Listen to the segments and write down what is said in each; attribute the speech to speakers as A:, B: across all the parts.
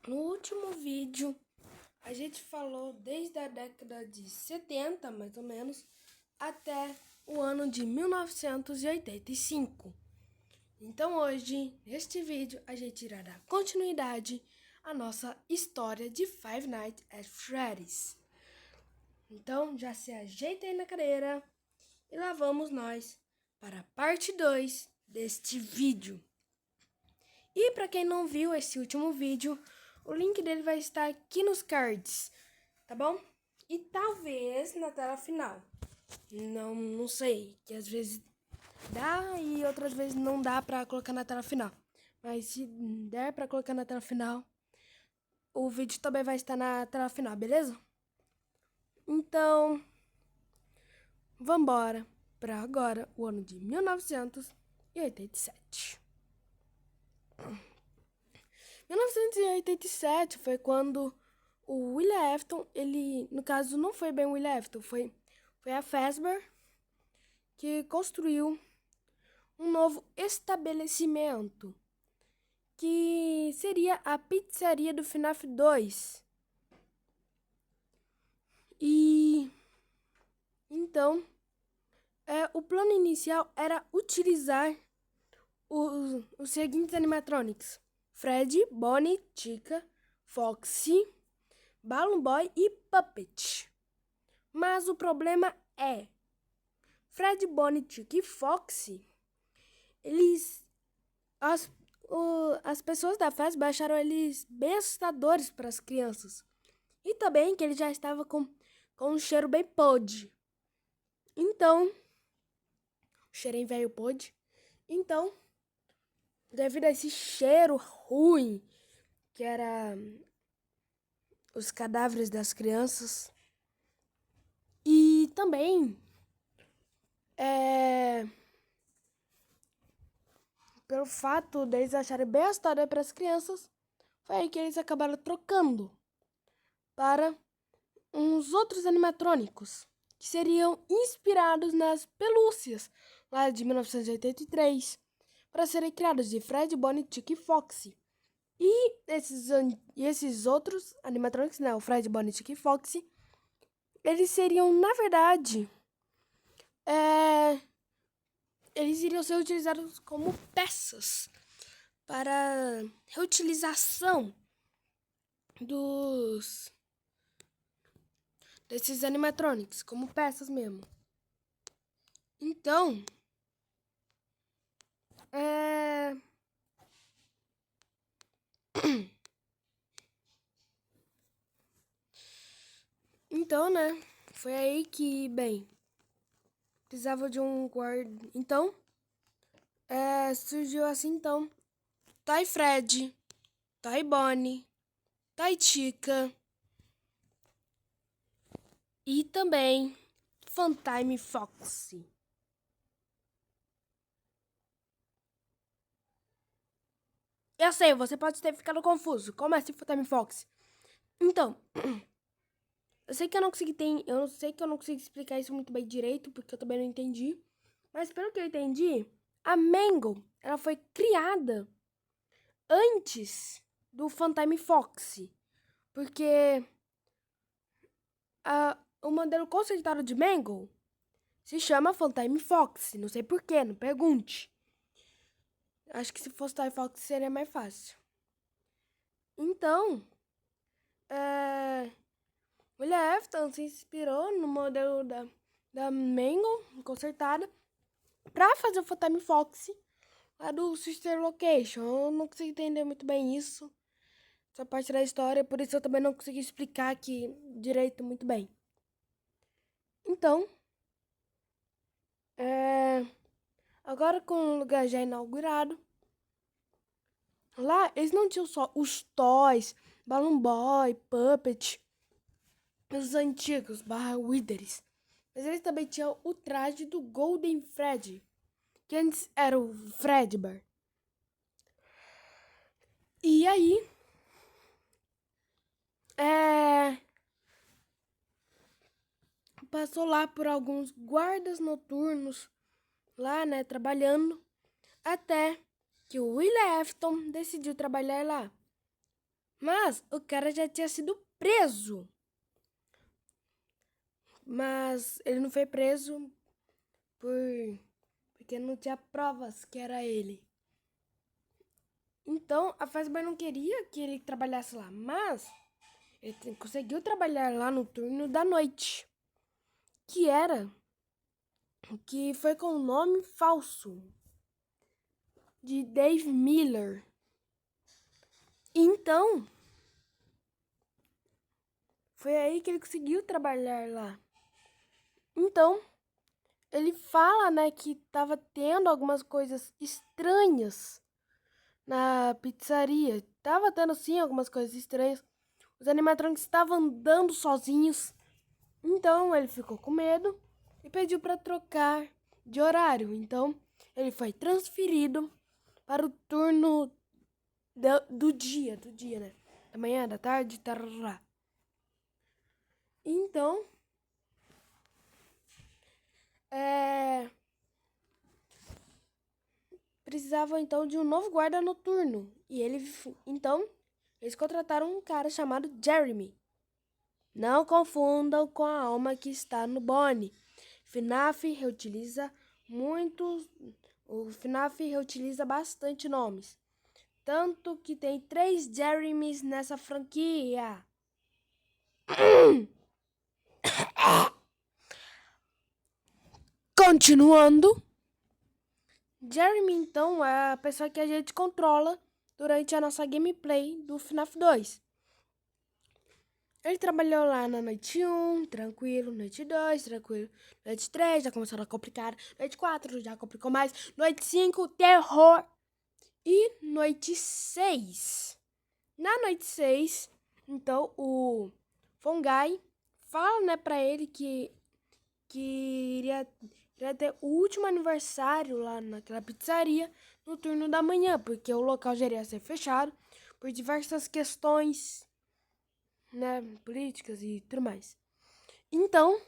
A: No último vídeo, a gente falou desde a década de 70, mais ou menos, até o ano de 1985. Então hoje, neste vídeo, a gente irá dar continuidade à nossa história de Five Nights at Freddy's. Então já se ajeita aí na cadeira e lá vamos nós para a parte 2 deste vídeo. E para quem não viu esse último vídeo, o link dele vai estar aqui nos cards, tá bom? E talvez na tela final. Não sei, que às vezes dá e outras vezes não dá pra colocar na tela final. Mas se der pra colocar na tela final, o vídeo também vai estar na tela final, beleza? Então, vambora pra agora, o ano de 1987. 1987 foi quando o William Afton, ele, no caso, não foi bem o William Afton, foi a Fazbear que construiu um novo estabelecimento, que seria a pizzaria do FNAF 2. E então, o plano inicial era utilizar os seguintes animatronics: Fred, Bonnie, Chica, Foxy, Balloon Boy e Puppet. Mas o problema é, Fred, Bonnie, Chica e Foxy, as pessoas da festa acharam eles bem assustadores para as crianças. E também que ele já estava com um cheiro bem podre. Então, cheirinho velho podre. Então, devido a esse cheiro ruim, que era os cadáveres das crianças, e também pelo fato deles acharem bem assustador para as crianças, foi aí que eles acabaram trocando para uns outros animatrônicos, que seriam inspirados nas pelúcias lá de 1983, para serem criados de Fred, Bonnie, Chica e Foxy. E esses outros animatrônicos, né, o Fred, Bonnie, Chica e Foxy, eles seriam, na verdade, eles iriam ser utilizados como peças para reutilização desses animatronics, como peças mesmo. Então, então, né, foi aí que, bem, precisava de um guarda. Então, surgiu assim, então, Toy Fred, Toy Bonnie, Toy Chica e também Funtime Foxy. Eu sei, você pode ter ficado confuso. Como é assim Funtime Foxy? Então, eu sei que eu não consegui explicar isso muito bem direito, porque eu também não entendi. Mas pelo que eu entendi, a Mangle, ela foi criada antes do Funtime Foxy. Porque o modelo conceituado de Mangle se chama Funtime Foxy. Não sei porquê, não pergunte. Acho que se fosse Toy Foxy seria mais fácil. Então, William Afton se inspirou no modelo da Mangle consertada para fazer o Funtime Foxy lá do Sister Location. Eu não consegui entender muito bem isso, essa parte da história, por isso eu também não consegui explicar aqui direito muito bem. Então, agora com o lugar já inaugurado, lá eles não tinham só os toys, Balloon Boy, Puppet, os antigos, Withers, mas eles também tinham o traje do Golden Freddy, que antes era o Fredbear. E aí, passou lá por alguns guardas noturnos, lá, né, trabalhando, até que o William Afton decidiu trabalhar lá. Mas o cara já tinha sido preso. Mas ele não foi preso porque não tinha provas que era ele. Então, a Fazbear não queria que ele trabalhasse lá, mas ele conseguiu trabalhar lá no turno da noite, que foi com o nome falso de Dave Miller. Então, foi aí que ele conseguiu trabalhar lá. Então, ele fala, né, que tava tendo algumas coisas estranhas na pizzaria. Tava tendo, sim, algumas coisas estranhas. Os animatronics estavam andando sozinhos. Então, ele ficou com medo e pediu para trocar de horário. Então, ele foi transferido para o turno do dia, né? Da manhã, da tarde, tarará. Então, precisavam então de um novo guarda noturno. Então, eles contrataram um cara chamado Jeremy. Não confundam com a alma que está no Bonnie. O FNAF reutiliza bastante nomes. Tanto que tem 3 Jeremys nessa franquia. Continuando. Jeremy, então, é a pessoa que a gente controla durante a nossa gameplay do FNAF 2. Ele trabalhou lá na noite 1, tranquilo, noite 2, tranquilo, noite 3, já começou a complicar, noite 4, já complicou mais, noite 5, terror, e noite 6. Na noite 6, então, o Fungai fala, né, pra ele que iria ter o último aniversário lá naquela pizzaria no turno da manhã, porque o local já iria ser fechado por diversas questões, né, políticas e tudo mais. Então,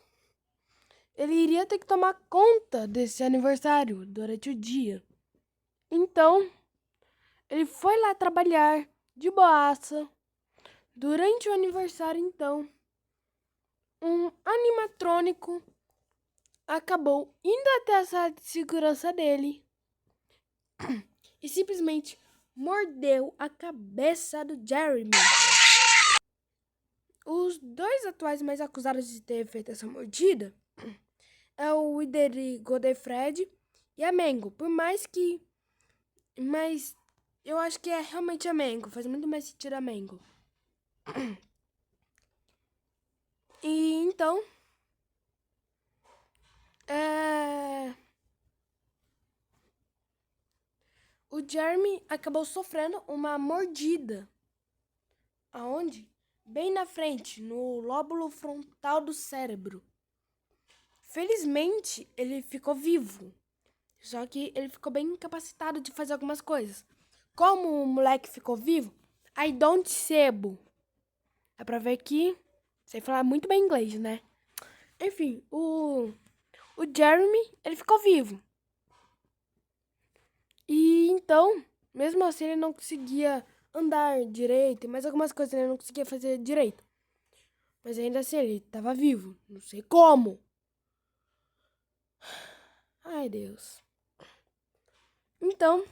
A: ele iria ter que tomar conta desse aniversário durante o dia. Então, ele foi lá trabalhar de boaça. Durante o aniversário, então, um animatrônico acabou indo até a sala de segurança dele e simplesmente mordeu a cabeça do Jeremy. Os 2 atuais mais acusados de ter feito essa mordida é o Wither Godefred e a Mango. Mas eu acho que é realmente a Mango. Faz muito mais sentido a Mango. E então, o Jeremy acabou sofrendo uma mordida. Aonde? Bem na frente, no lóbulo frontal do cérebro. Felizmente, ele ficou vivo. Só que ele ficou bem incapacitado de fazer algumas coisas. Como o moleque ficou vivo, I don't sebo. É pra ver que sei falar muito bem inglês, né? Enfim, o Jeremy, ele ficou vivo. E então, mesmo assim, ele não conseguia andar direito, mas algumas coisas ele não conseguia fazer direito. Mas ainda assim, ele tava vivo. Não sei como. Ai, Deus. Então,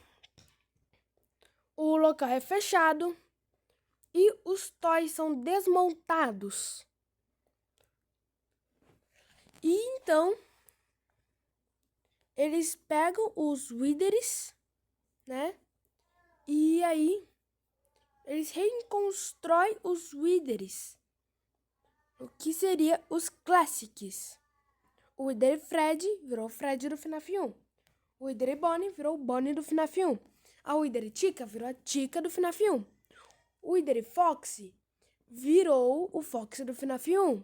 A: o local é fechado e os toys são desmontados. E então, eles pegam os Withers, né? E aí, eles reconstroem os Withers. O que seria os Classics. O Wither Fred virou Fred do FNAF 1. O Wither Bonnie virou o Bonnie do FNAF 1. A Wither Chica virou a Chica do FNAF 1. O Wither Fox virou o Fox do FNAF 1.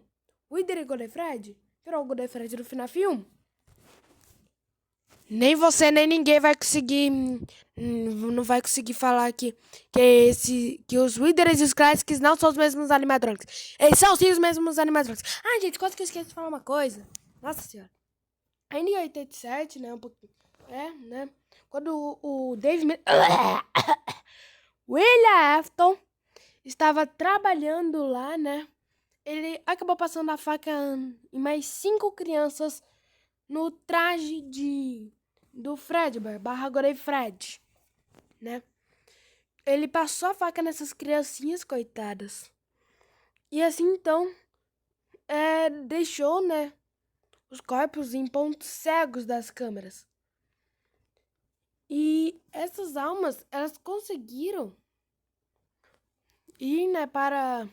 A: O Wither Godefred virou o Godefred do FNAF 1. Nem você, nem ninguém vai conseguir. Não vai conseguir falar que os Withers e os Classics não são os mesmos animatronics. Eles são sim os mesmos animatronics. Ah, gente, quase que eu esqueci de falar uma coisa. Nossa senhora. Ainda em 87, né? Um pouquinho. Né? Quando o Dave William Afton, estava trabalhando lá, né? Ele acabou passando a faca em mais 5 crianças no traje do Fredbear, barra Gorei Fred, né? Ele passou a faca nessas criancinhas, coitadas. E assim, então, deixou, né, os corpos em pontos cegos das câmeras. E essas almas, elas conseguiram ir, né, para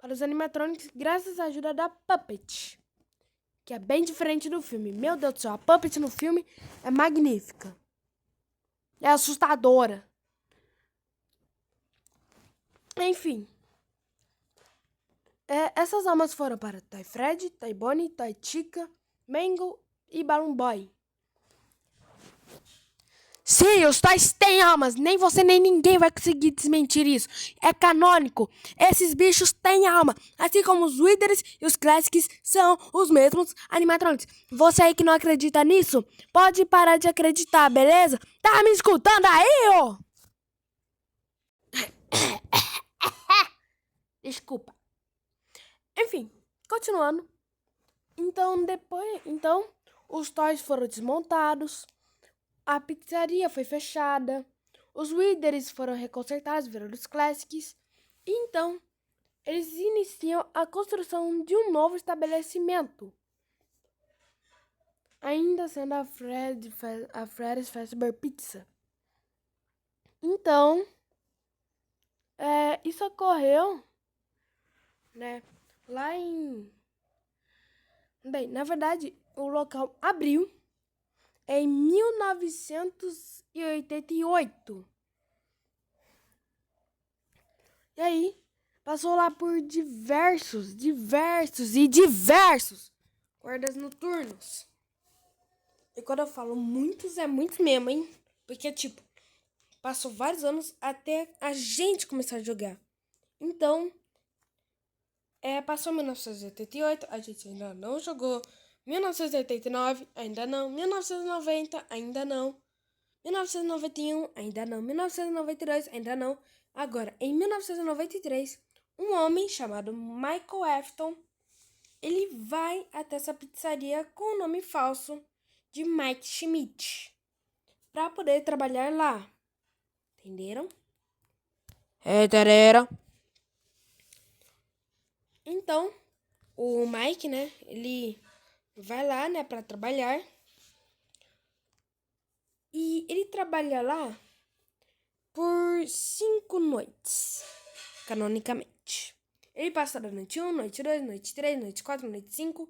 A: os animatronics graças à ajuda da Puppet, que é bem diferente do filme. Meu Deus do céu, a Puppet no filme é magnífica. É assustadora. Enfim. Essas almas foram para Toy Fred, Toy Bonnie, Toy Chica, Mango e Balloon Boy. Sim, os toys têm almas. Nem você nem ninguém vai conseguir desmentir isso. É canônico. Esses bichos têm alma. Assim como os Withers e os Classics são os mesmos animatronics. Você aí que não acredita nisso, pode parar de acreditar, beleza? Tá me escutando aí, ô? Desculpa. Enfim, continuando. Então, os toys foram desmontados. A pizzaria foi fechada, os Withers foram reconsertados, viraram os Classics. Então, eles iniciam a construção de um novo estabelecimento. Ainda sendo a Fred's Fazbear Pizza. Então, isso ocorreu, né, lá em... Bem, na verdade, o local abriu em 1988. E aí, passou lá por diversos guardas noturnos. E quando eu falo muitos, é muitos mesmo, hein? Porque, tipo, passou vários anos até a gente começar a jogar. Então, passou 1988, a gente ainda não jogou. 1989, ainda não. 1990, ainda não. 1991, ainda não. 1992, ainda não. Agora, em 1993, um homem chamado Michael Afton, ele vai até essa pizzaria com o nome falso de Mike Schmidt para poder trabalhar lá. Entenderam? Entenderam? Então, o Mike, né, ele vai lá, né, para trabalhar. E ele trabalha lá por 5 noites, canonicamente. Ele passa da noite 1, noite 2, noite 3, noite 4, noite 5.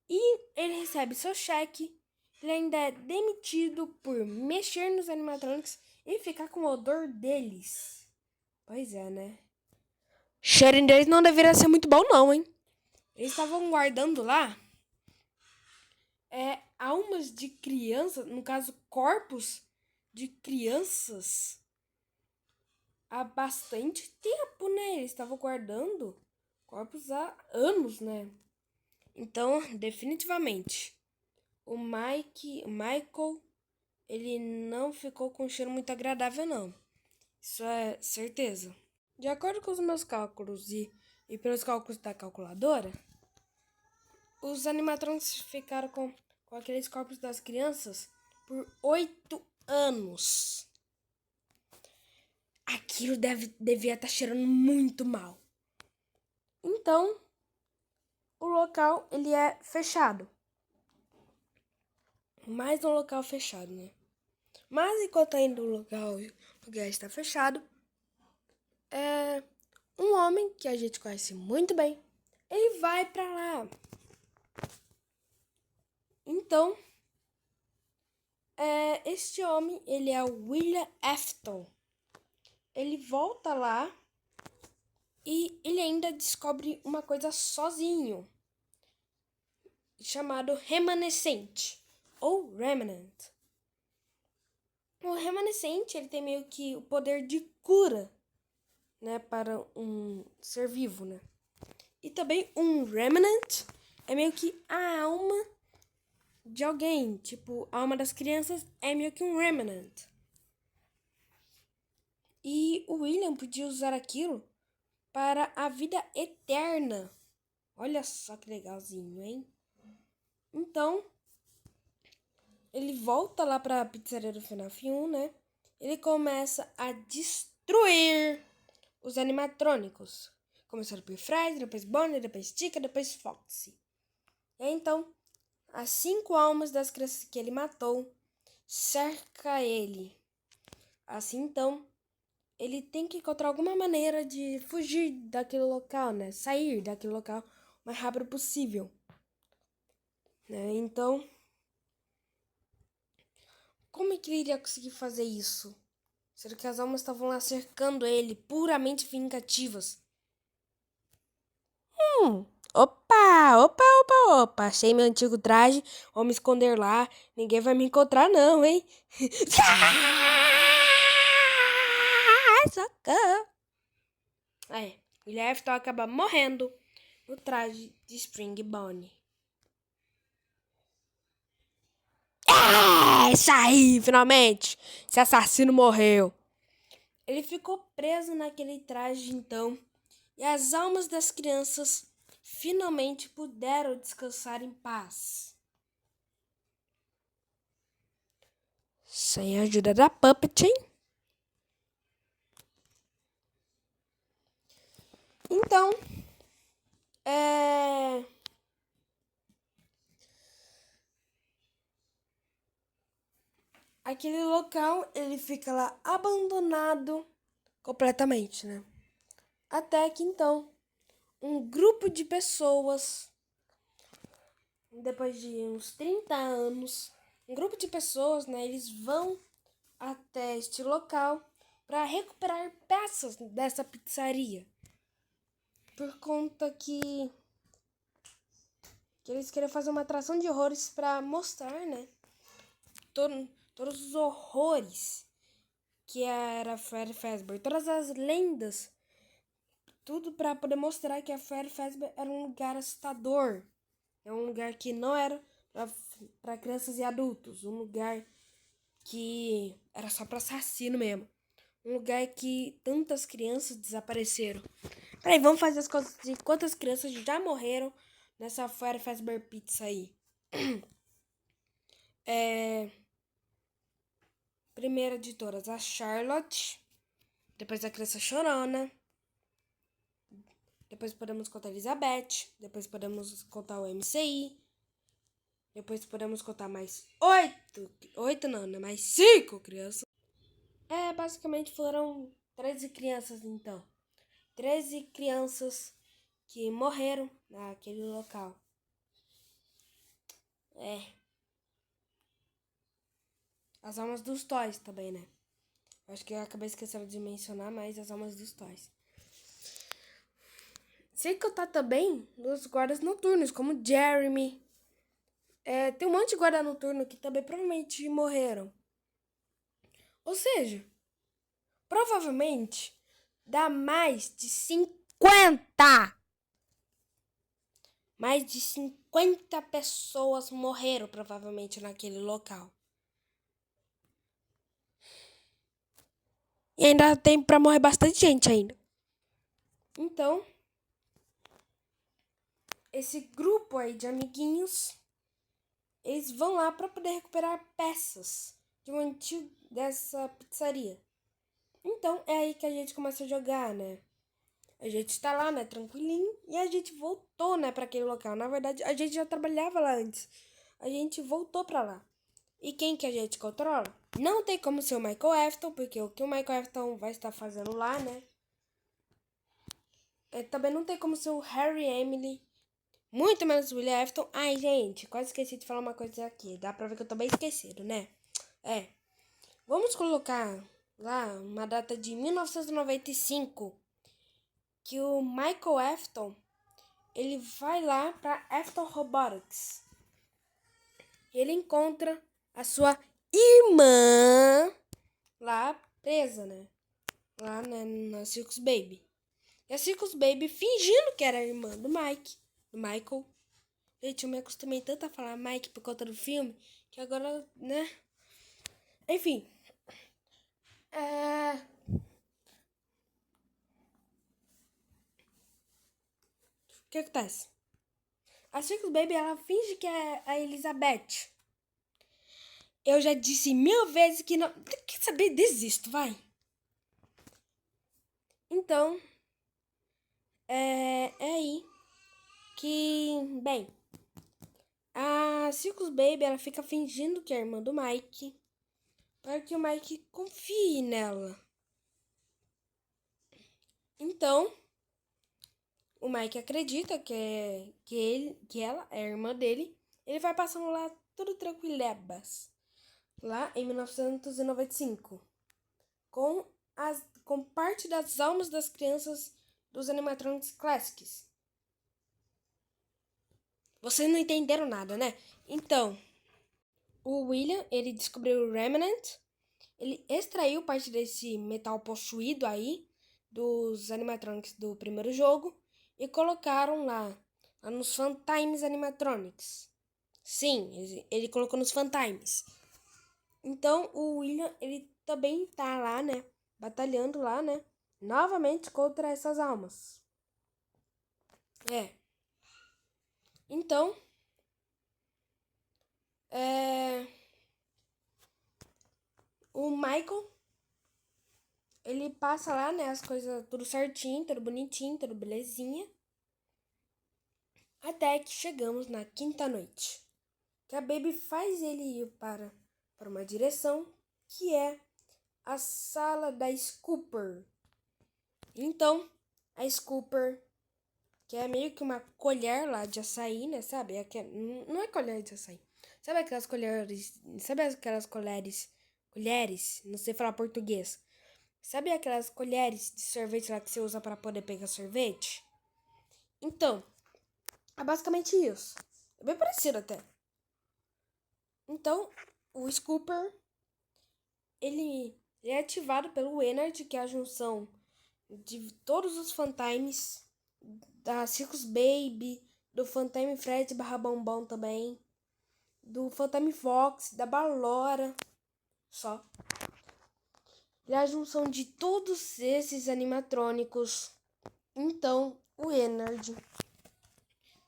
A: E ele recebe seu cheque. Ele ainda é demitido por mexer nos animatronics e ficar com o odor deles. Pois é, né? O cheirinho deles não deveria ser muito bom não, hein? Eles estavam guardando lá almas de crianças, no caso, corpos de crianças há bastante tempo, né? Eles estavam guardando corpos há anos, né? Então, definitivamente, o Michael, ele não ficou com um cheiro muito agradável, não. Isso é certeza. De acordo com os meus cálculos e pelos cálculos da calculadora, os animatronics ficaram com aqueles corpos das crianças por 8 anos. Aquilo devia estar cheirando muito mal. Então, o local ele é fechado. Mais um local fechado, né? Mas enquanto ainda o lugar está fechado, um homem que a gente conhece muito bem, ele vai para lá. Então, este homem, ele é o William Afton. Ele volta lá e ele ainda descobre uma coisa sozinho, chamado remanescente, ou remnant. O remanescente, ele tem meio que o poder de cura, né, para um ser vivo, né? E também um remnant é meio que a alma de alguém, tipo, a alma das crianças é meio que um remnant. E o William podia usar aquilo para a vida eterna. Olha só que legalzinho, hein? Então, ele volta lá para a pizzaria do FNAF 1, né? Ele começa a destruir os animatrônicos. Começando por Fred, depois Bonnie, depois Tika, depois Foxy. E então, as 5 almas das crianças que ele matou cerca ele. Assim, então, ele tem que encontrar alguma maneira de fugir daquele local, né? Sair daquele local o mais rápido possível. Né? Então, como é que ele iria conseguir fazer isso? Será que as almas estavam lá cercando ele, puramente vingativas? Opa! Achei meu antigo traje. Vou me esconder lá. Ninguém vai me encontrar, não, hein? Socorro! O Afton acaba morrendo no traje de Spring Bonnie. Isso aí, finalmente! Esse assassino morreu. Ele ficou preso naquele traje, então, e as almas das crianças finalmente puderam descansar em paz. Sem a ajuda da Puppet, hein? Então, aquele local, ele fica lá abandonado completamente, né? Até que, então, um grupo de pessoas, depois de uns 30 anos, um grupo de pessoas, né, eles vão até este local para recuperar peças dessa pizzaria. Por conta que eles queriam fazer uma atração de horrores para mostrar, né, todos os horrores que era Freddy Fazbear, todas as lendas, tudo para poder mostrar que a Freddy Fazbear era um lugar assustador. É um lugar que não era para crianças e adultos, um lugar que era só para assassino mesmo. Um lugar que tantas crianças desapareceram. Peraí, vamos fazer as contas de quantas crianças já morreram nessa Freddy Fazbear Pizza aí. Primeira de todas, a Charlotte. Depois a criança chorona. Depois podemos contar a Elizabeth. Depois podemos contar o MCI. Depois podemos contar mais 8 não, né? Mais 5 crianças. Basicamente foram 13 crianças, então. 13 crianças que morreram naquele local. As almas dos toys também, né? Acho que eu acabei esquecendo de mencionar mais as almas dos toys. Sem contar também nos guardas noturnos, como Jeremy. Tem um monte de guarda noturno que também provavelmente morreram. Ou seja, provavelmente dá mais de 50. Mais de 50 pessoas morreram provavelmente naquele local. E ainda tem pra morrer bastante gente ainda. Então, esse grupo aí de amiguinhos, eles vão lá para poder recuperar peças de um antigo dessa pizzaria. Então, é aí que a gente começa a jogar, né? A gente tá lá, né, tranquilinho, e a gente voltou, né, para aquele local. Na verdade, a gente já trabalhava lá antes. A gente voltou para lá. E quem que a gente controla? Não tem como ser o Michael Afton, porque o que o Michael Afton vai estar fazendo lá, né? Também não tem como ser o Harry Emily, muito menos o William Afton. Ai, gente, quase esqueci de falar uma coisa aqui. Dá pra ver que eu tô bem esquecido, né? Vamos colocar lá uma data de 1995, que o Michael Afton, ele vai lá pra Afton Robotics. Ele encontra a sua irmã lá presa, né? Lá na Circus Baby. E a Circus Baby fingindo que era a irmã do Michael. Gente, eu me acostumei tanto a falar Mike por conta do filme, que agora, né? Enfim. que acontece? A Circus Baby, ela finge que é a Elizabeth. Eu já disse 1000 vezes que não... Quer saber? Desisto, vai. Então, é aí que, bem, a Circus Baby, ela fica fingindo que é a irmã do Mike, para que o Mike confie nela. Então, o Mike acredita que ela é a irmã dele. Ele vai passando lá tudo tranquilebas. Lá em 1995. Com parte das almas das crianças dos animatronics Classics. Vocês não entenderam nada, né? Então, o William, ele descobriu o Remnant. Ele extraiu parte desse metal possuído aí dos animatronics do primeiro jogo e colocaram lá nos Fantimes Animatronics. Sim, ele colocou nos Fantimes. Então, o William, ele também tá lá, né? Batalhando lá, né? Novamente contra essas almas. Então, o Michael, ele passa lá, né? As coisas tudo certinho, tudo bonitinho, tudo belezinha. Até que chegamos na quinta noite. Que a Baby faz ele ir para uma direção que é a sala da Scooper. Então, a Scooper, que é meio que uma colher lá de açaí, né? Sabe? Não é colher de açaí. Sabe aquelas colheres? Sabe aquelas colheres? Colheres? Não sei falar português. Sabe aquelas colheres de sorvete lá que você usa para poder pegar sorvete? Então, é basicamente isso. É bem parecido até. Então, o Scooper, ele é ativado pelo Energy, que é a junção de todos os Fantimes, da Circus Baby, do Fantime Fred / Bombom também, do Fantime Fox, da Ballora, só. Ele é a junção de todos esses animatrônicos. Então, o Energy,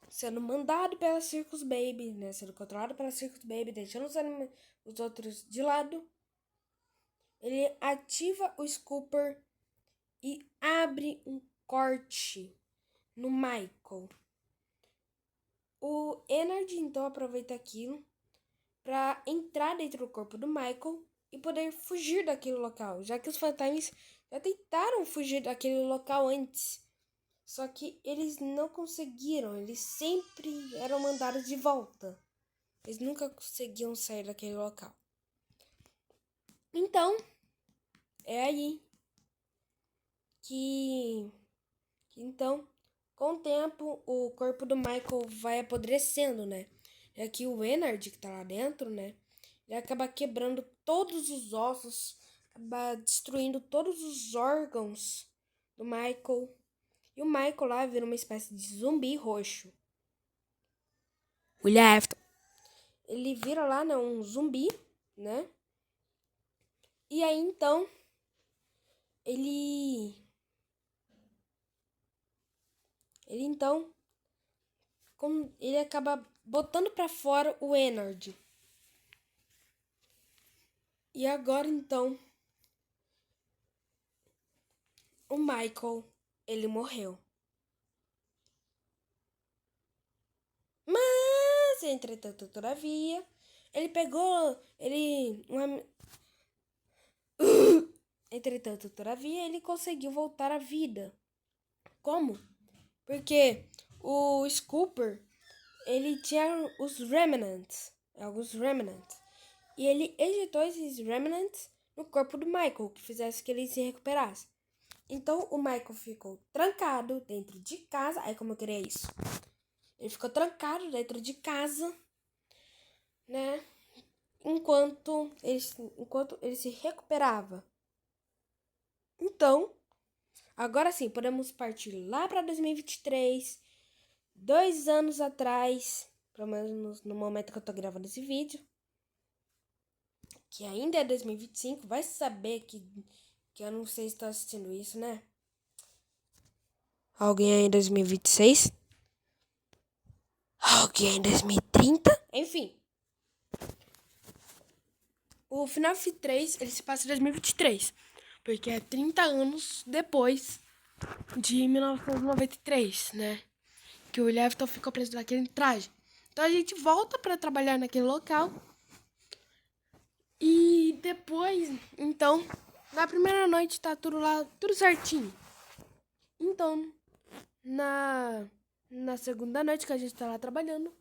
A: sendo mandado pela Circus Baby, né? Sendo controlado pela Circus Baby, deixando os outros de lado. Ele ativa o Scooper e abre um corte no Michael. O Energy então aproveita aquilo para entrar dentro do corpo do Michael e poder fugir daquele local, já que os Fantimes já tentaram fugir daquele local antes. Só que eles não conseguiram, eles sempre eram mandados de volta. Eles nunca conseguiam sair daquele local. Então, é aí que então, com o tempo, o corpo do Michael vai apodrecendo, né? É que o Energy que tá lá dentro, né? Ele acaba quebrando todos os ossos, acaba destruindo todos os órgãos do Michael. E o Michael lá vira uma espécie de zumbi roxo. William Afton. Ele vira lá, né, um zumbi, né? E aí, então, ele então, ele acaba botando pra fora o Energy. E agora, então, o Michael, ele morreu. Mas, entretanto, todavia, ele pegou, entretanto, todavia, ele conseguiu voltar à vida. Como? Porque o Scooper, ele tinha os Remnants, alguns Remnants, e ele ejetou esses Remnants no corpo do Michael, que fizesse que ele se recuperasse. Então, o Michael ficou trancado dentro de casa. Aí, como eu queria isso? Ele ficou trancado dentro de casa, né? Enquanto ele se recuperava. Então, agora sim, podemos partir lá para 2023, 2 anos atrás, pelo menos no momento que eu tô gravando esse vídeo, que ainda é 2025, vai saber que eu não sei se tá assistindo isso, né? Alguém aí em 2026? Ok, em 2030. Enfim. O FNAF 3, ele se passa em 2023. Porque é 30 anos depois de 1993, né? Que o Lefton ficou preso naquele traje. Então a gente volta pra trabalhar naquele local. E depois, então, na primeira noite tá tudo lá, tudo certinho. Então, na segunda noite que a gente tá lá trabalhando,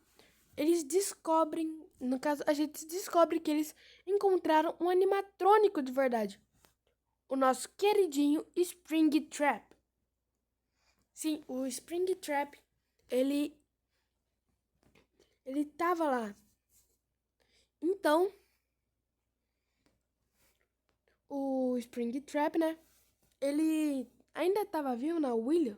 A: eles descobrem, no caso, a gente descobre que eles encontraram um animatrônico de verdade. O nosso queridinho Springtrap. Sim, o Springtrap, ele tava lá. Então, o Springtrap, né? Ele ainda estava vivo na William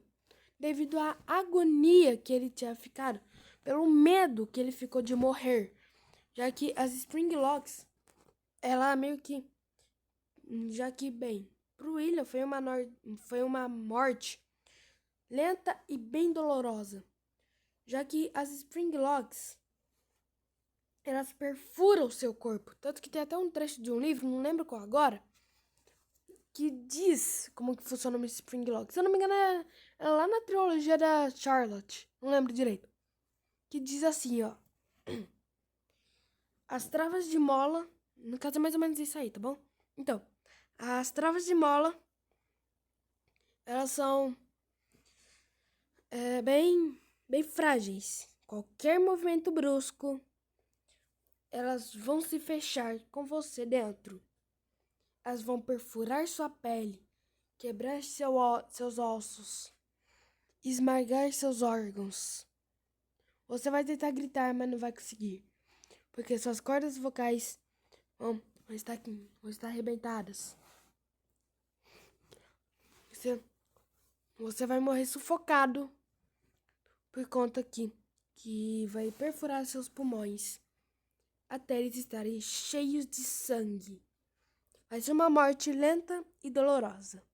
A: devido à agonia que ele tinha ficado, pelo medo que ele ficou de morrer, já que as Springlocks, ela meio que, já que, bem, pro William foi uma morte lenta e bem dolorosa, já que as Springlocks, elas perfuram o seu corpo, tanto que tem até um trecho de um livro, não lembro qual agora, que diz como que funciona o Springlock. Se eu não me engano, é lá na trilogia da Charlotte. Não lembro direito. Que diz assim, ó. As travas de mola... No caso é mais ou menos isso aí, tá bom? Então, as travas de mola... Elas são... bem frágeis. Qualquer movimento brusco... Elas vão se fechar com você dentro. Elas vão perfurar sua pele. Quebrar seus ossos. Esmagar seus órgãos. Você vai tentar gritar, mas não vai conseguir. Porque suas cordas vocais vão estar arrebentadas. Você vai morrer sufocado. Por conta que vai perfurar seus pulmões. Até eles estarem cheios de sangue. Vai ser uma morte lenta e dolorosa.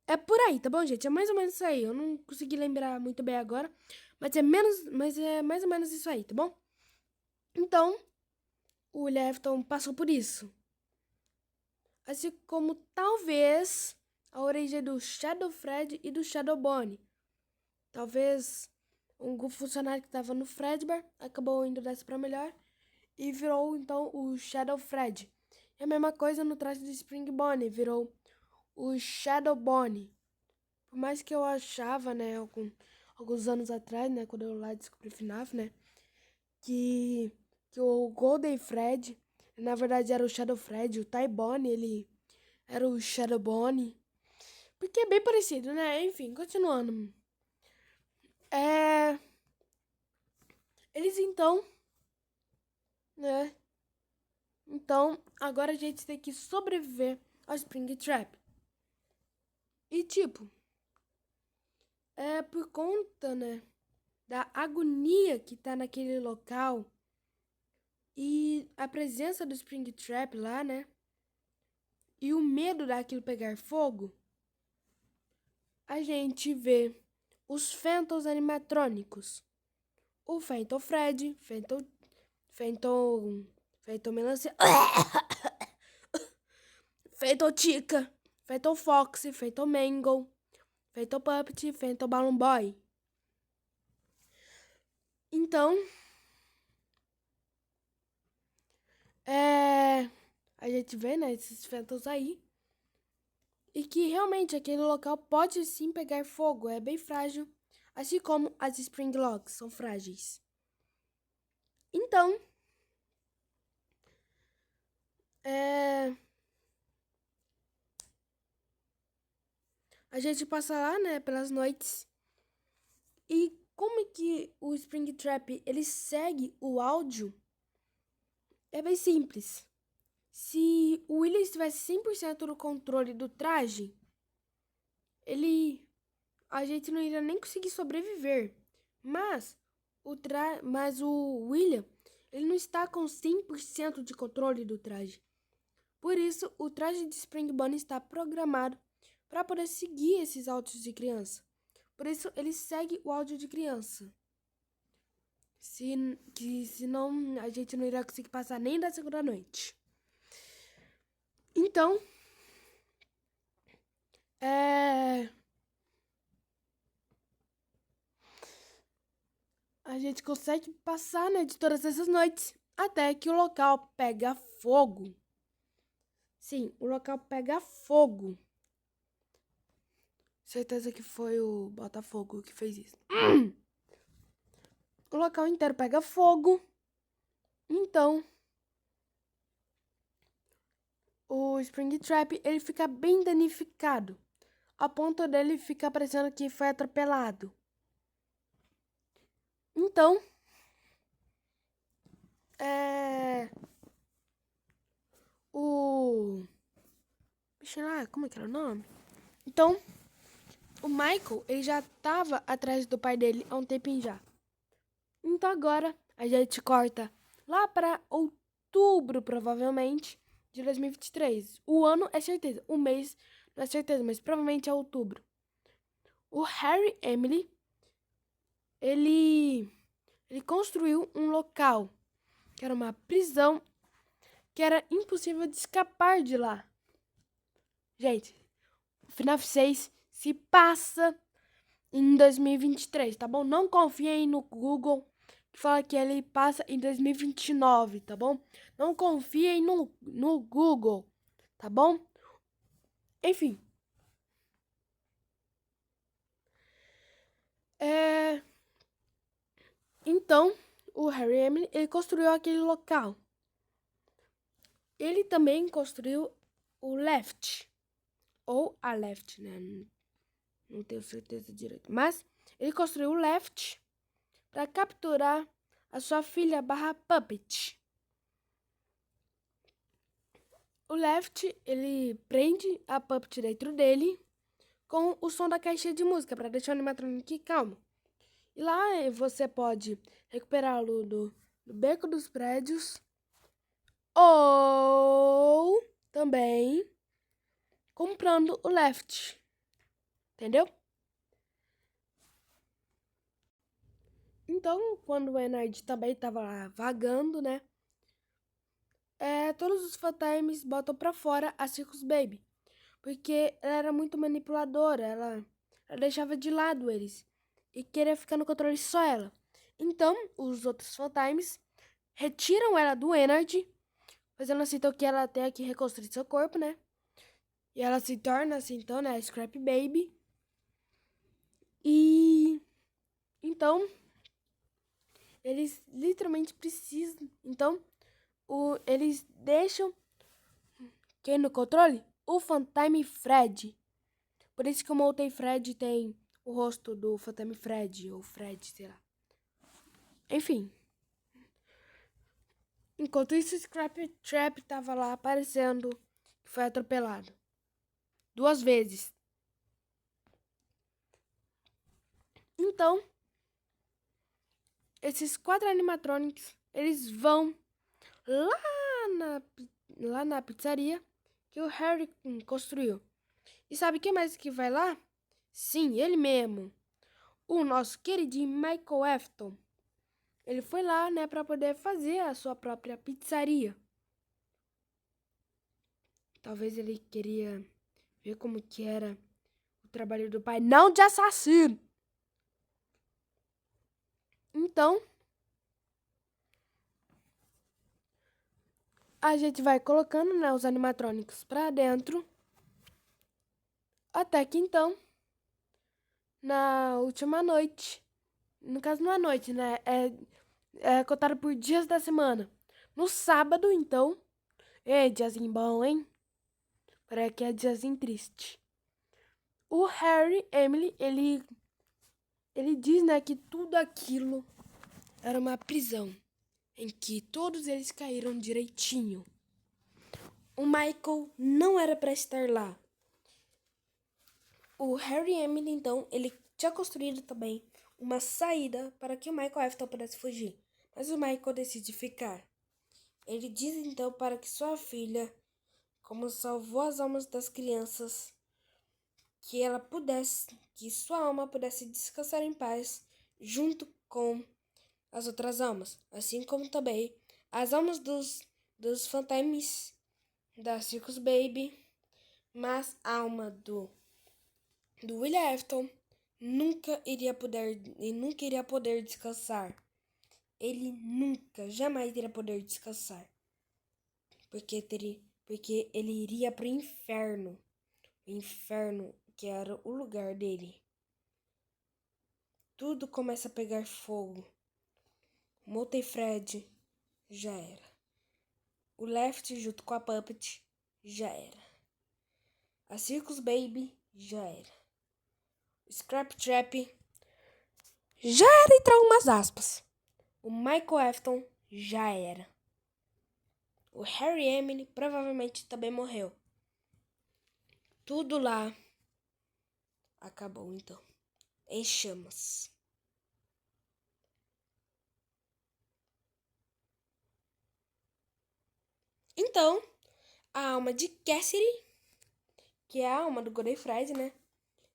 A: É por aí, tá bom, gente? É mais ou menos isso aí. Eu não consegui lembrar muito bem agora. Mas é mais ou menos isso aí, tá bom? Então, o Lefton passou por isso. Assim como talvez a origem do Shadow Fred e do Shadow Bonnie. Talvez um funcionário que estava no Fredbear acabou indo dessa para melhor e virou então o Shadow Fred. E a mesma coisa no traje do Spring Bonnie, virou o Shadow Bonnie. Por mais que eu achava, né, alguns anos atrás, né, quando eu lá descobri FNAF, né, que o Golden Fred, na verdade era o Shadow Fred, o Ty Bonnie, ele era o Shadow Bonnie. Porque é bem parecido, né? Enfim, continuando. Eles então, né? Então, agora a gente tem que sobreviver ao Springtrap. E tipo, é por conta, né, da agonia que tá naquele local e a presença do Springtrap lá, né? E o medo daquilo pegar fogo, a gente vê os Phantoms animatrônicos. O Phantom Fred, Phantom Melancia, Phantom Chica, Phantom Fox, Phantom Mangle, Phantom Puppet, Phantom Balloon Boy. Então, a gente vê, né, esses Phantoms aí. E que realmente aquele local pode sim pegar fogo, é bem frágil. Assim como as Springlocks são frágeis. Então, a gente passa lá, né, pelas noites. E como é que o Springtrap, ele segue o áudio? É bem simples. Se o William tivesse 100% no controle do traje, a gente não iria nem conseguir sobreviver. Mas o William, ele não está com 100% de controle do traje. Por isso, o traje de Spring Bonnie está programado para poder seguir esses áudios de criança. Por isso, ele segue o áudio de criança. Senão a gente não irá conseguir passar nem da segunda noite. Então, a gente consegue passar, né, de todas essas noites até que o local pega fogo. Sim, o local pega fogo. Certeza que foi o Botafogo que fez isso. O local inteiro pega fogo. Então, o Springtrap, ele fica bem danificado. A ponto dele ficar parecendo que foi atropelado. Então, Deixa lá, como é que era o nome? Então, o Michael, ele já tava atrás do pai dele há um tempinho já. Então agora, a gente corta lá pra outubro, provavelmente, de 2023. O ano é certeza, o mês não é certeza, mas provavelmente é outubro. O Harry Emily, ele construiu um local, que era uma prisão, que era impossível de escapar de lá. Gente, o FNAF 6 se passa em 2023, tá bom? Não confiem no Google, que fala que ele passa em 2029, tá bom? Não confiem no Google, tá bom? Enfim. Então, o Harry Emily, ele construiu aquele local. Ele também construiu o Left, ou a Left, né? Não tenho certeza direito. Mas ele construiu o Left para capturar a sua filha /Puppet. O Left, ele prende a Puppet dentro dele com o som da caixinha de música para deixar o animatronic calmo. E lá você pode recuperá-lo do beco dos prédios ou também comprando o Left. Entendeu? Então, quando o Enard também estava lá vagando, né? Todos os fantasmas botam pra fora a Circus Baby. Porque ela era muito manipuladora, ela deixava de lado eles. E queria ficar no controle só ela. Então, os outros fantasmas retiram ela do Enard, fazendo assim então que ela tenha que reconstruir seu corpo, né? E ela se torna assim então, né, a Scrap Baby. E então eles literalmente precisam. Então, eles deixam quem no controle? O Fantasma Fred. Por isso que o Multi Fred tem o rosto do Fantasma Fred, ou Fred, sei lá. Enfim. Enquanto isso, o Scrap Trap tava lá aparecendo que foi atropelado 2 vezes. Então, esses 4 animatronics, eles vão lá na pizzaria que o Harry construiu. E sabe quem mais que vai lá? Sim, ele mesmo. O nosso queridinho Michael Afton. Ele foi lá, né, para poder fazer a sua própria pizzaria. Talvez ele queria ver como que era o trabalho do pai, não de assassino. Então, a gente vai colocando, né, os animatrônicos para dentro. Até que então, na última noite, no caso não é noite, né, é contado por dias da semana. No sábado, então, diazinho bom, hein? Parece que é diazinho triste. O Harry Emily, ele diz, né, que tudo aquilo era uma prisão em que todos eles caíram direitinho. O Michael não era para estar lá. O Harry Emily, então, ele tinha construído também uma saída para que o Michael Afton pudesse fugir. Mas o Michael decide ficar. Ele diz, então, para que sua filha, como salvou as almas das crianças, que sua alma pudesse descansar em paz junto com as outras almas, assim como também as almas dos fantasmas da Circus Baby, mas a alma do William Afton nunca iria poder descansar. Ele nunca, jamais iria poder descansar. Porque ele iria pro inferno. O inferno que era o lugar dele. Tudo começa a pegar fogo. O Multifred já era. O Left junto com a Puppet já era. A Circus Baby já era. O Scrap Trap já era, entre algumas aspas. O Michael Afton já era. O Harry Emily provavelmente também morreu. Tudo lá acabou então, em chamas. Então, a alma de Cassidy, que é a alma do Godfrey, né?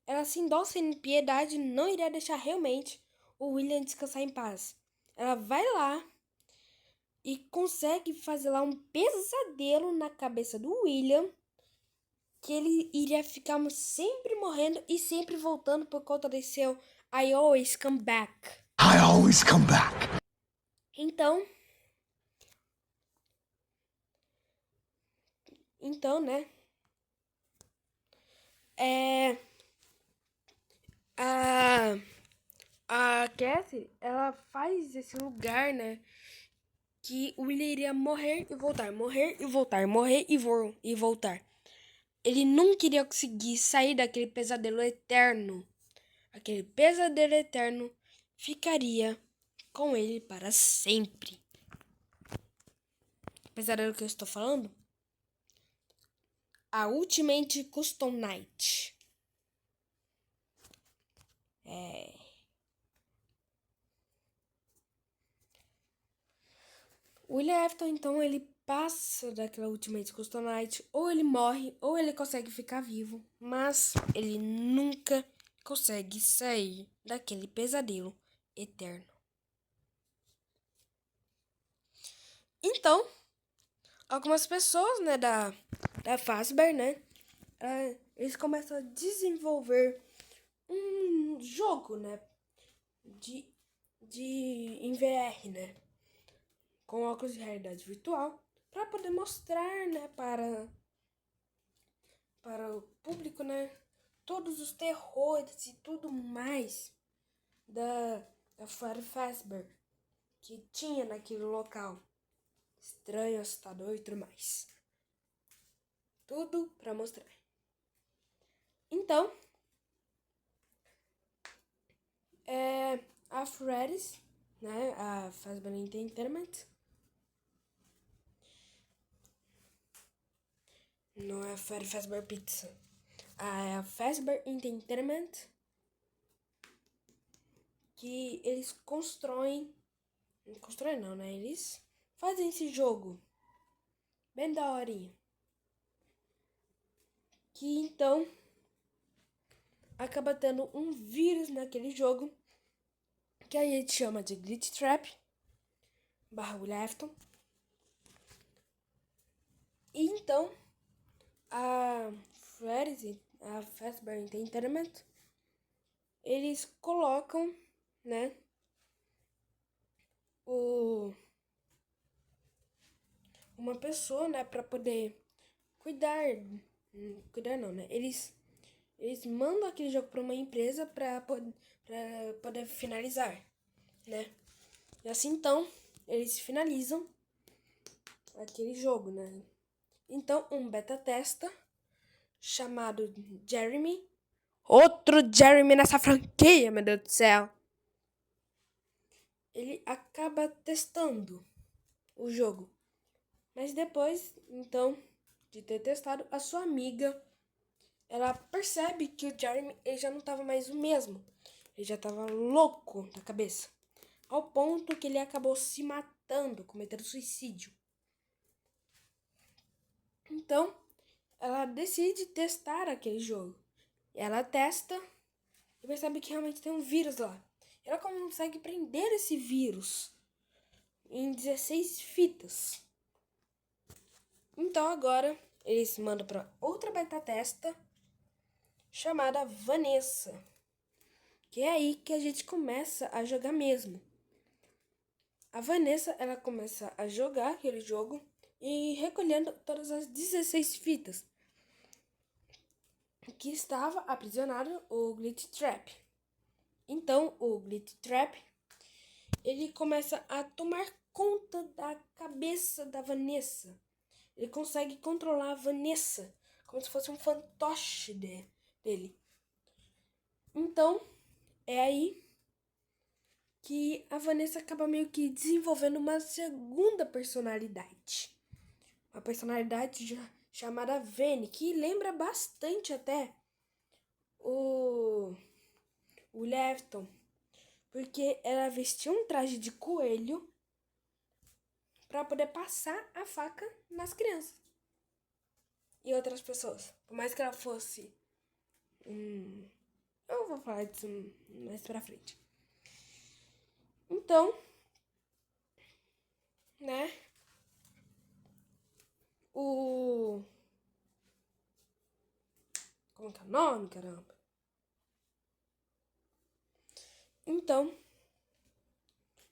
A: Ela se endossa em piedade, não iria deixar realmente o William descansar em paz. Ela vai lá e consegue fazer lá um pesadelo na cabeça do William, que ele iria ficar sempre morrendo e sempre voltando por conta desse seu I always come back.
B: I always come back.
A: Então, né? A Cassie, ela faz esse lugar, né? Que o William iria morrer e voltar, morrer e voltar, morrer e voltar. Ele nunca iria conseguir sair daquele pesadelo eterno. Aquele pesadelo eterno ficaria com ele para sempre. Pesadelo que eu estou falando? A Ultimate Custom Night. O William Afton, então, ele passa daquela Ultimate Custom Night, ou ele morre, ou ele consegue ficar vivo, mas ele nunca consegue sair daquele pesadelo eterno. Então, algumas pessoas, né, da Fazbear, né, eles começam a desenvolver um jogo, né, em VR, né, com óculos de realidade virtual, para poder mostrar, né, para o público, né, todos os terrores e tudo mais da Fazbear que tinha naquele local. Estranho, assustador e tudo mais. Tudo para mostrar. Então, a Freddy's, né, a Fazbear Entertainment, não é a Fazbear Pizza, a Fazbear Entertainment, que eles constroem não, né, eles fazem esse jogo bem daorinha, que então acaba tendo um vírus naquele jogo, que a gente chama de Glitch Trap /William Afton. E então a Fazbear Entertainment, eles colocam, né, uma pessoa, né, para poder cuidar não, né, eles mandam aquele jogo para uma empresa para poder finalizar, né, e assim então eles finalizam aquele jogo, né. Então um beta testa chamado Jeremy, outro Jeremy nessa franquia, meu Deus do céu, ele acaba testando o jogo. Mas depois, então, de ter testado, a sua amiga, ela percebe que o Jeremy ele já não estava mais o mesmo. Ele já estava louco da cabeça. Ao ponto que ele acabou se matando, cometendo suicídio. Então, ela decide testar aquele jogo. Ela testa e percebe que realmente tem um vírus lá. Ela consegue prender esse vírus em 16 fitas. Então agora eles mandam para outra beta testa chamada Vanessa. Que é aí que a gente começa a jogar mesmo. A Vanessa, ela começa a jogar aquele jogo e recolhendo todas as 16 fitas que estava aprisionado o Glitch Trap. Então, o Glitch Trap, ele começa a tomar conta da cabeça da Vanessa. Ele consegue controlar a Vanessa como se fosse um fantoche dele. Então, é aí que a Vanessa acaba meio que desenvolvendo uma segunda personalidade. Uma personalidade chamada Vene, que lembra bastante até o Lefton, porque ela vestia um traje de coelho para poder passar a faca nas crianças e outras pessoas. Por mais que ela fosse... eu vou falar disso mais pra frente. Então, né? Como que é o nome, caramba? Então,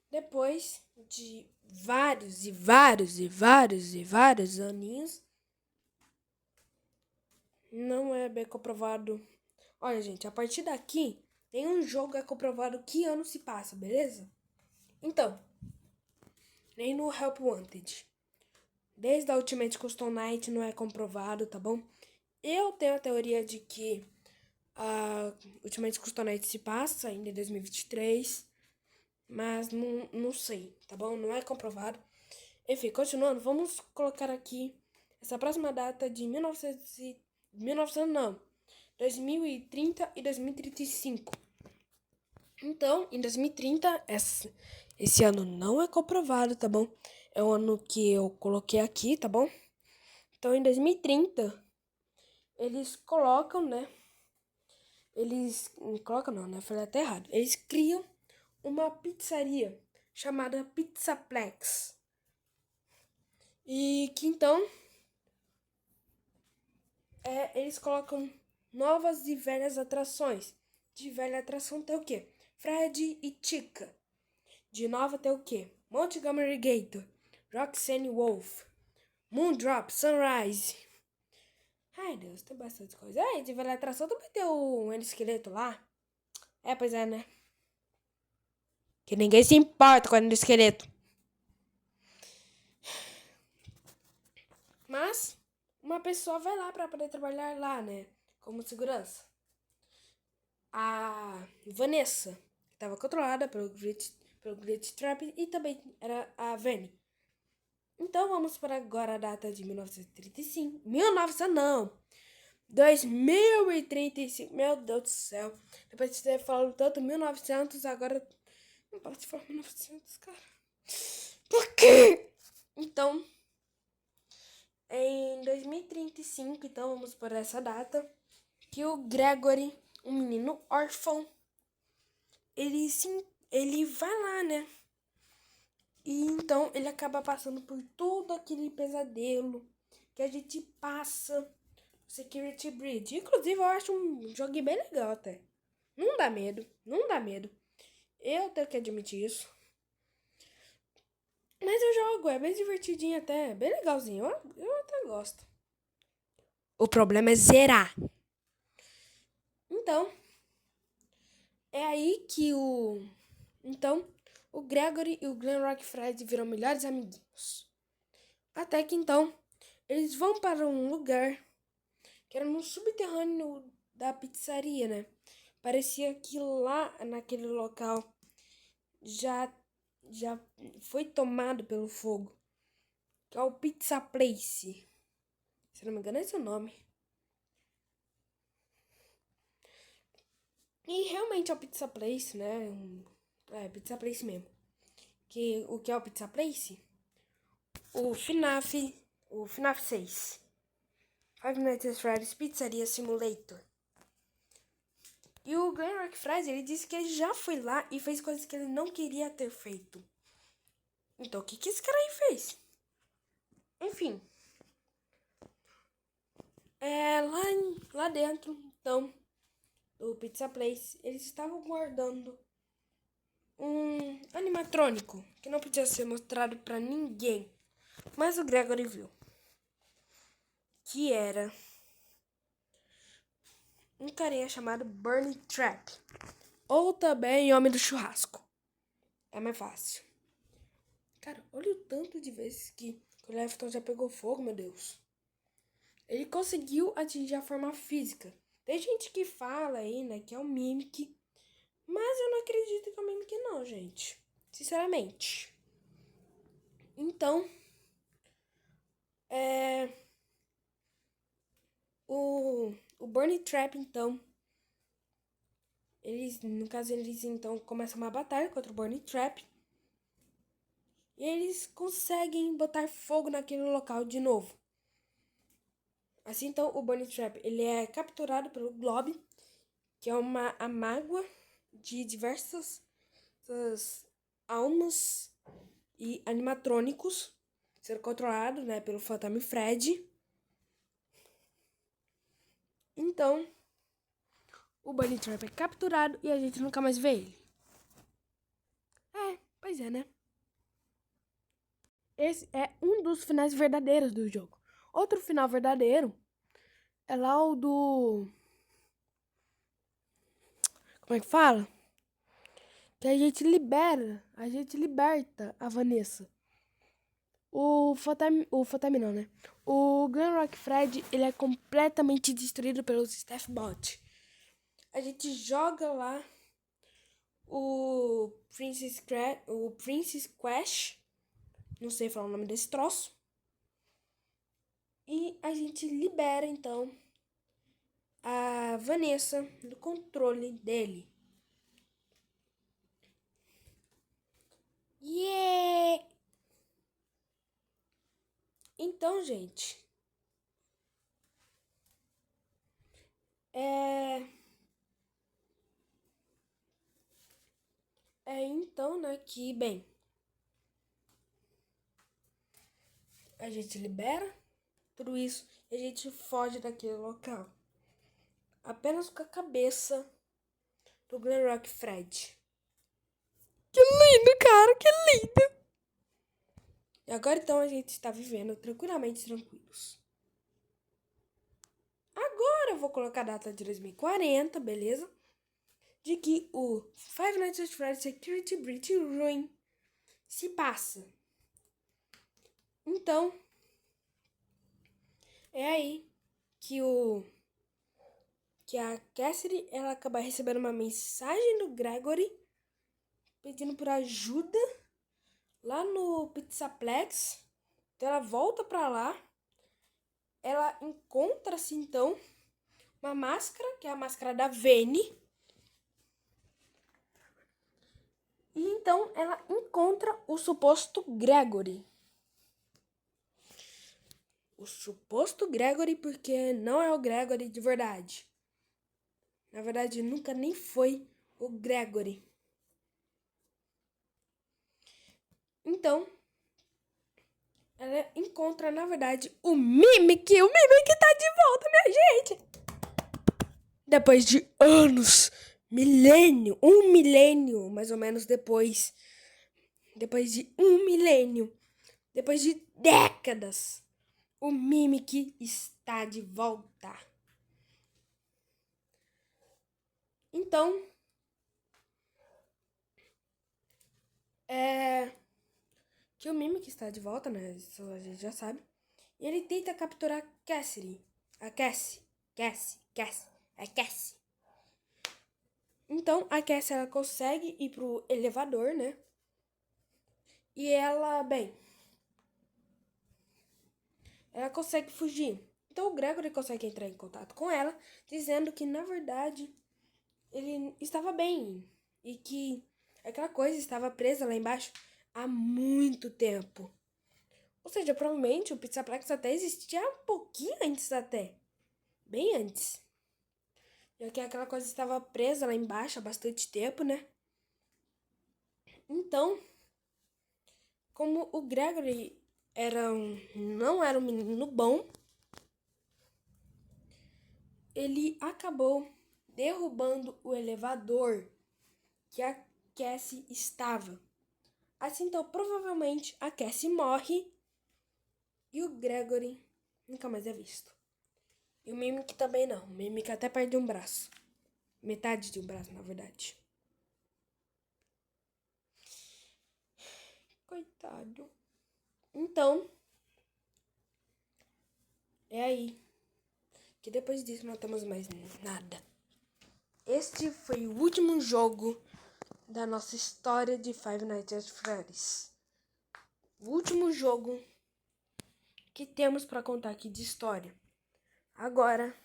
A: depois de vários aninhos, não é bem comprovado. Olha, gente, a partir daqui, nenhum jogo é comprovado que ano se passa, beleza? Então, nem no Help Wanted. Desde a Ultimate Custom Night não é comprovado, tá bom? Eu tenho a teoria de que a Ultimate Custom Night se passa ainda em 2023, mas não sei, tá bom? Não é comprovado. Enfim, continuando, vamos colocar aqui essa próxima data de 2030 e 2035. Então, em 2030, esse ano não é comprovado, tá bom? É o ano que eu coloquei aqui, tá bom? Então, em 2030, eles colocam, né? Colocam não, né? Falei até errado. Eles criam uma pizzaria chamada Pizzaplex. E que então eles colocam novas e velhas atrações. De velha atração tem o quê? Fred e Chica. De nova tem o quê? Montgomery Gator, Roxanne Wolf, Moondrop, Sunrise. Ai, Deus, tem bastante coisa. Ai, de velha atração também tem o esqueleto lá. É, pois é, né? Que ninguém se importa com o esqueleto. Mas uma pessoa vai lá pra poder trabalhar lá, né? Como segurança. A Vanessa, que estava controlada pelo Glitch Trap, e também era a Vene. Então vamos para agora a data de 1935. 1900 não! 2035. Meu Deus do céu. Depois de ter falado tanto 1900, agora não posso falar 1900, cara. Por quê? Então, em 2035, então vamos para essa data, que o Gregory, um menino órfão, ele vai lá, né? E então ele acaba passando por todo aquele pesadelo que a gente passa no Security Bridge. Inclusive, eu acho um jogo bem legal até. Não dá medo, não dá medo. Eu tenho que admitir isso. Mas o jogo é bem divertidinho até, bem legalzinho. Eu até gosto. O problema é zerar. Então, é aí que o Gregory e o Glenrock Fred viram melhores amiguinhos. Até que então, eles vão para um lugar que era no subterrâneo da pizzaria, né? Parecia que lá naquele local já foi tomado pelo fogo. Que é o Pizza Place. Se não me engano, esse é o nome. E realmente é o Pizza Place, né? É, Pizza Place mesmo. O que é o Pizza Place? O FNAF 6. Five Nights at Freddy's Pizzeria Simulator. o Glenn Rockfred, ele disse que ele já foi lá e fez coisas que ele não queria ter feito. Então, o que esse cara aí fez? Enfim. Lá dentro, então, do Pizza Place, eles estavam guardando um animatrônico que não podia ser mostrado pra ninguém. Mas o Gregory viu. Que era um carinha chamado Bernie Trap. Ou também Homem do Churrasco. É mais fácil. Cara, olha o tanto de vezes que o Lefton já pegou fogo, meu Deus. Ele conseguiu atingir a forma física. Tem gente que fala aí, né, que é um Mimic. Mas eu não acredito que é um Mimic não, gente. Sinceramente. Então, o Bernie Trap, então, eles então começam uma batalha contra o Bernie Trap. E eles conseguem botar fogo naquele local de novo. Assim, então, o Bernie Trap, ele é capturado pelo Glob, que é uma amágua de diversas almas e animatrônicos, sendo controlado, né, pelo Fantasma Fred. Então, o Bunny Trap é capturado e a gente nunca mais vê ele. Pois é, né? Esse é um dos finais verdadeiros do jogo. Outro final verdadeiro é lá o do... Como é que fala? Que a gente liberta a Vanessa. O Fatami não, né? O Glen Rock Fred, ele é completamente destruído pelos Staff Bot. A gente joga lá o Princess Crash, não sei falar o nome desse troço. E a gente libera, então, a Vanessa do controle dele. Yeah! Então, gente, então, né, que, bem, a gente libera tudo isso e a gente foge daquele local. Apenas com a cabeça do Glen Rock Fred. Que lindo, cara, que lindo! E agora, então, a gente está vivendo tranquilamente tranquilos. Agora eu vou colocar a data de 2040, beleza? De que o Five Nights at Freddy's Security Breach Ruin se passa. Então, é aí que a Cassidy, ela acaba recebendo uma mensagem do Gregory pedindo por ajuda lá no Pizzaplex. Então ela volta pra lá. Ela encontra-se então uma máscara, que é a máscara da Vene. E então ela encontra o suposto Gregory. O suposto Gregory, porque não é o Gregory de verdade. Na verdade, nunca nem foi o Gregory. Então, ela encontra, na verdade, o Mimic. O Mimic tá de volta, minha gente. Depois de anos, um milênio, mais ou menos depois. Depois de um milênio. Depois de décadas, o Mimic está de volta. Então, que o Mimic está de volta, né? Isso a gente já sabe. E ele tenta capturar Cassidy. A Cassie. É Cassie. Então, a Cassie, ela consegue ir pro elevador, né? E ela, bem... ela consegue fugir. Então, o Gregory consegue entrar em contato com ela, dizendo que, na verdade, ele estava bem. E que aquela coisa estava presa lá embaixo há muito tempo. Ou seja, provavelmente o Pizzaplex até existia um pouquinho antes até. Bem antes. já que aquela coisa estava presa lá embaixo há bastante tempo, né? Então, como o Gregory não era um menino bom, ele acabou derrubando o elevador que a Cassie estava. Assim, então, provavelmente a Cassie morre e o Gregory nunca mais é visto. E o Mimic também não. O Mimic até perde um braço. Metade de um braço, na verdade. Coitado. Então, é aí que depois disso não temos mais nada. Este foi o último jogo da nossa história de Five Nights at Freddy's. O último jogo que temos para contar aqui de história. Agora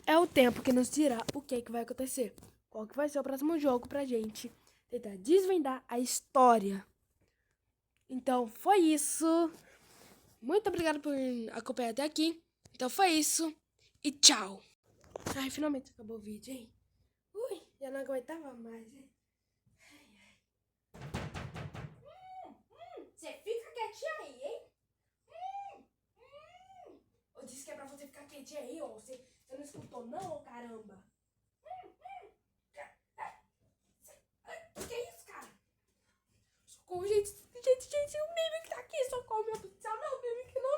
A: é o tempo que nos dirá o que vai acontecer. Qual que vai ser o próximo jogo pra gente tentar desvendar a história. Então foi isso. Muito obrigado por acompanhar até aqui. Então foi isso. E tchau. Ai, finalmente acabou o vídeo, hein? Ui, já não aguentava mais, hein? Você fica quietinha aí, hein? Eu disse que é pra você ficar quietinha aí, ó. Você não escutou não, ô caramba? Que é isso, cara? Socorro, gente, o Mimic tá aqui. Socorro, meu Deus do céu. Não, Mimic, não.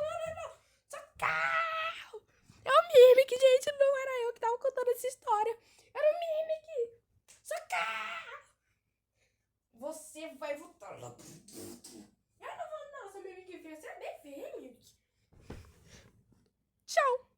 A: Socorro! É o Mimic, gente, não era eu que tava contando essa história. Era o Mimic. Socorro! Você vai voltar lá. Eu não vou não, seu Mimic feio. Você é bem feio, Mimic. Tchau!